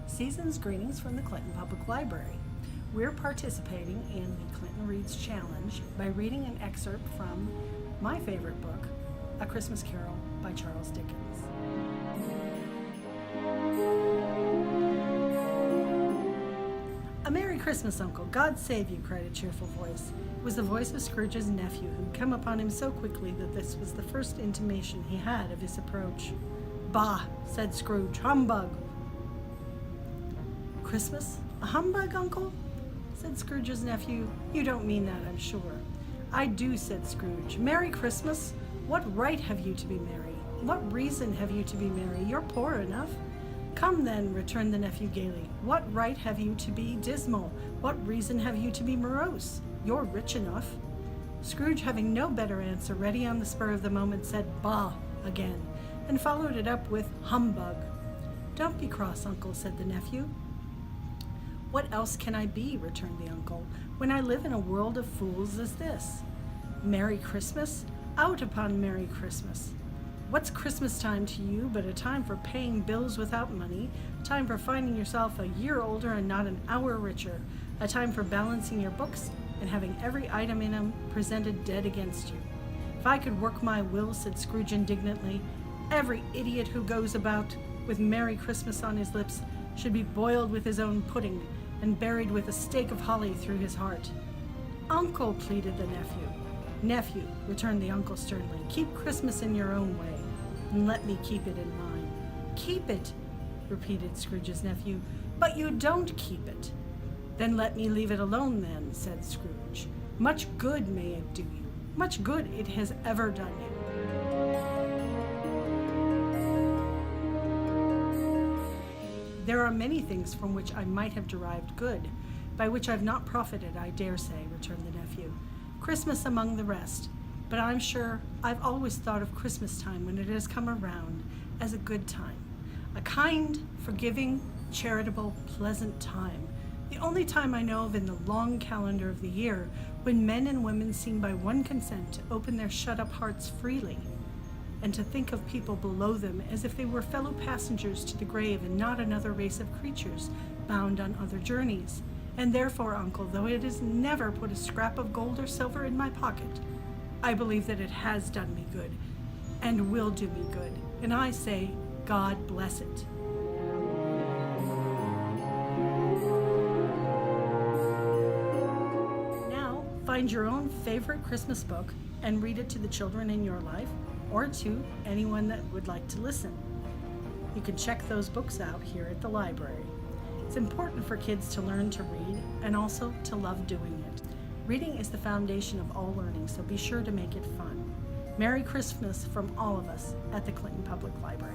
Season's greetings from the Clinton Public Library. We're participating in the Clinton Reads Challenge by reading an excerpt from my favorite book, A Christmas Carol by Charles Dickens. "A Merry Christmas, Uncle! God save you!" cried a cheerful voice. It was the voice of Scrooge's nephew, who had come upon him so quickly that this was the first intimation he had of his approach. "Bah!" said Scrooge. "Humbug!" "Christmas? A humbug, Uncle?" said Scrooge's nephew. "You don't mean that, I'm sure." "I do," said Scrooge. "Merry Christmas? What right have you to be merry? What reason have you to be merry? You're poor enough." "Come then," returned the nephew gaily. "What right have you to be dismal? What reason have you to be morose? You're rich enough." Scrooge, having no better answer ready on the spur of the moment, said "Bah!" again, and followed it up with "Humbug." "Don't be cross, Uncle," said the nephew. "What else can I be," returned the uncle, "when I live in a world of fools as this? Merry Christmas? Out upon Merry Christmas! What's Christmas time to you but a time for paying bills without money, a time for finding yourself a year older and not an hour richer, a time for balancing your books and having every item in them presented dead against you? If I could work my will," said Scrooge indignantly, "every idiot who goes about with Merry Christmas on his lips should be boiled with his own pudding and buried with a stake of holly through his heart." "Uncle," pleaded the nephew. "Nephew," returned the uncle sternly, "keep Christmas in your own way, and let me keep it in mine." "Keep it?" repeated Scrooge's nephew. "But you don't keep it." "Then let me leave it alone then," said Scrooge. "Much good may it do you. Much good it has ever done you." "There are many things from which I might have derived good, by which I've not profited, I dare say," returned the nephew. "Christmas among the rest, but I'm sure I've always thought of Christmas time when it has come around as a good time, a kind, forgiving, charitable, pleasant time, the only time I know of in the long calendar of the year when men and women seem by one consent to open their shut-up hearts freely, and to think of people below them as if they were fellow passengers to the grave and not another race of creatures bound on other journeys. And therefore, Uncle, though it has never put a scrap of gold or silver in my pocket, I believe that it has done me good and will do me good, and I say, God bless it." Now, find your own favorite Christmas book and read it to the children in your life, or to anyone that would like to listen. You can check those books out here at the library. It's important for kids to learn to read and also to love doing it. Reading is the foundation of all learning, so be sure to make it fun. Merry Christmas from all of us at the Clinton Public Library.